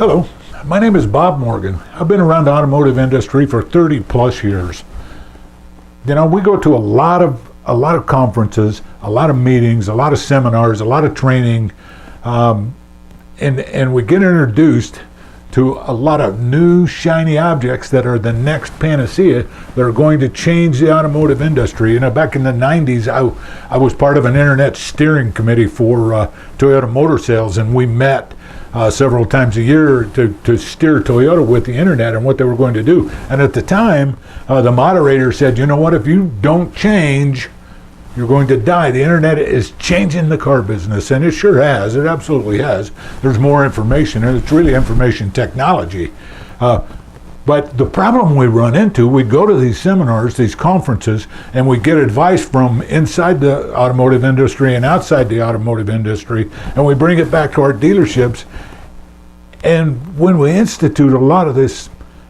Hello, my name is Bob Morgan. I've been around the automotive industry for 30 plus years. You know, we go to a lot of conferences, a lot of meetings, a lot of seminars, a lot of training, and we get introduced to a lot of new shiny objects that are the next panacea that are going to change the automotive industry. You know, back in the 90s, I was part of an internet steering committee for Toyota Motor Sales, and we met several times a year to steer Toyota with the internet and what they were going to do. And at the time, the moderator said, you know what, if you don't change, you're going to die. The internet is changing the car business, and it sure has. It absolutely has. There's more information, and it's really information technology. But the problem we run into, we go to these seminars, these conferences, and we get advice from inside the automotive industry and outside the automotive industry, and we bring it back to our dealerships. And when we institute a lot of this,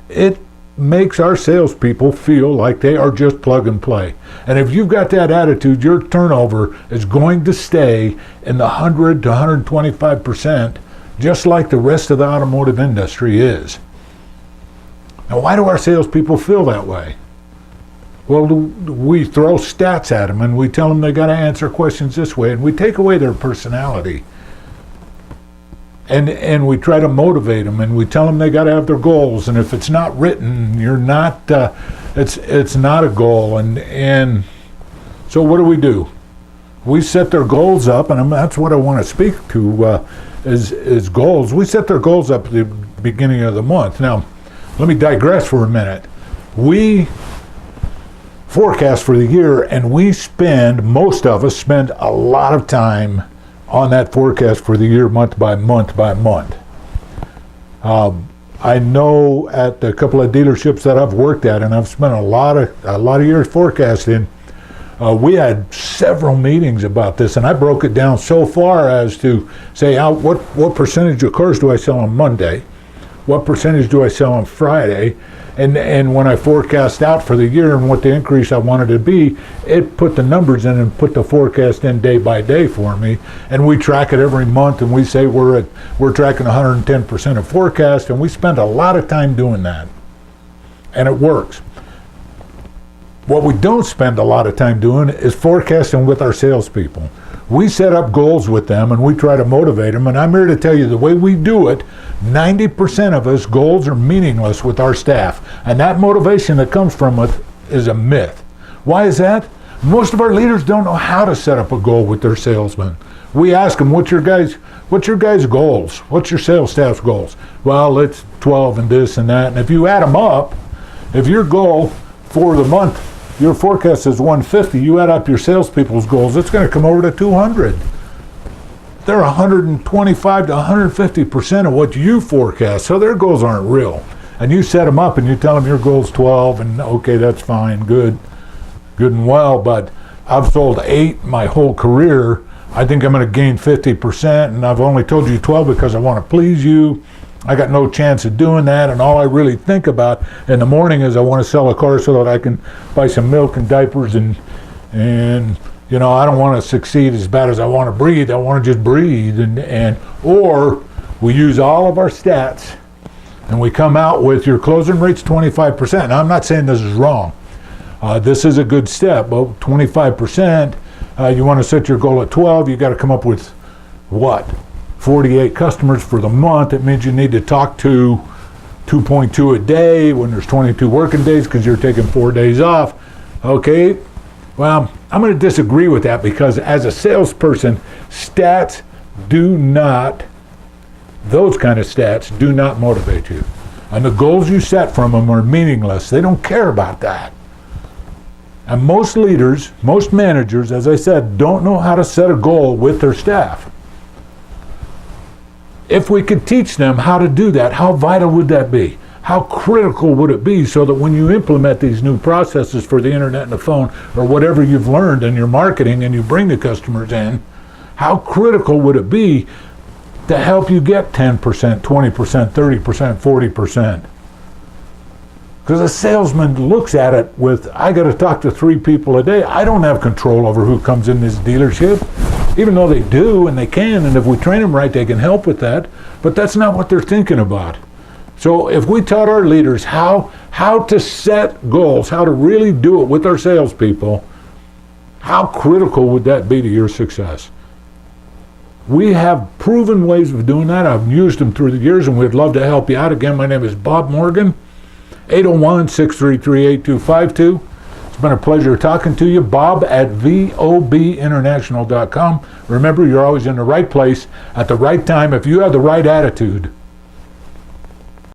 it makes our salespeople feel like they are just plug and play. And if you've got that attitude, your turnover is going to stay in the 100 to 125%, just like the rest of the automotive industry is. Now, why do our salespeople feel that way? Well, we throw stats at them, and we tell them they got to answer questions this way, and we take away their personality. And we try to motivate them, and we tell them they got to have their goals, and if it's not written, you're not. It's not a goal, and so what do? We set their goals up, and that's what I want to speak to is goals. We set their goals up at the beginning of the month. Now, let me digress for a minute. We forecast for the year, and most of us spend a lot of time on that forecast for the year, month by month by month. I know at a couple of dealerships that I've worked at, and I've spent a lot of years forecasting. We had several meetings about this, and I broke it down so far as to say, what percentage of cars do I sell on Monday? What percentage do I sell on Friday? And when I forecast out for the year and what the increase I wanted to be, it put the numbers in and put the forecast in day by day for me. And we track it every month, and we say we're tracking 110% of forecast, and we spend a lot of time doing that. And it works. What we don't spend a lot of time doing is forecasting with our salespeople. We set up goals with them, and we try to motivate them, and I'm here to tell you the way we do it, 90% of us goals are meaningless with our staff, and that motivation that comes from it is a myth. Why is that? Most of our leaders don't know how to set up a goal with their salesmen. We ask them, what's your guys' goals? What's your sales staff's goals? Well, it's 12 and this and that, and if you add them up, if your goal for the month, your forecast is 150, you add up your salespeople's goals, it's going to come over to 200. They're 125 to 150% of what you forecast, so their goals aren't real. And you set them up and you tell them your goal's 12, and okay, that's fine, good and well, but I've sold 8 my whole career. I think I'm going to gain 50%, and I've only told you 12 because I want to please you. I got no chance of doing that, and all I really think about in the morning is I want to sell a car so that I can buy some milk and diapers, and you know, I don't want to succeed as bad as I want to breathe. I want to just breathe, or we use all of our stats and we come out with your closing rate's 25%. Now, I'm not saying this is wrong. This is a good step, but 25%, you want to set your goal at 12, you got to come up with what? 48 customers for the month. It means you need to talk to 2.2 a day when there's 22 working days because you're taking 4 days off. Okay, well, I'm going to disagree with that because as a salesperson, those kind of stats do not motivate you. And the goals you set from them are meaningless. They don't care about that. And most leaders, most managers, as I said, don't know how to set a goal with their staff. If we could teach them how to do that, how vital would that be? How critical would it be so that when you implement these new processes for the internet and the phone, or whatever you've learned in your marketing and you bring the customers in, how critical would it be to help you get 10%, 20%, 30%, 40%? Because a salesman looks at it with, I got to talk to 3 people a day. I don't have control over who comes in this dealership. even though they do and they can, and if we train them right, they can help with that. But that's not what they're thinking about. So if we taught our leaders how to set goals, how to really do it with our salespeople, how critical would that be to your success? We have proven ways of doing that. I've used them through the years, and we'd love to help you out. Again, my name is Bob Morgan, 801-633-8252. It's been a pleasure talking to you. Bob at VOBinternational.com. Remember, you're always in the right place at the right time if you have the right attitude.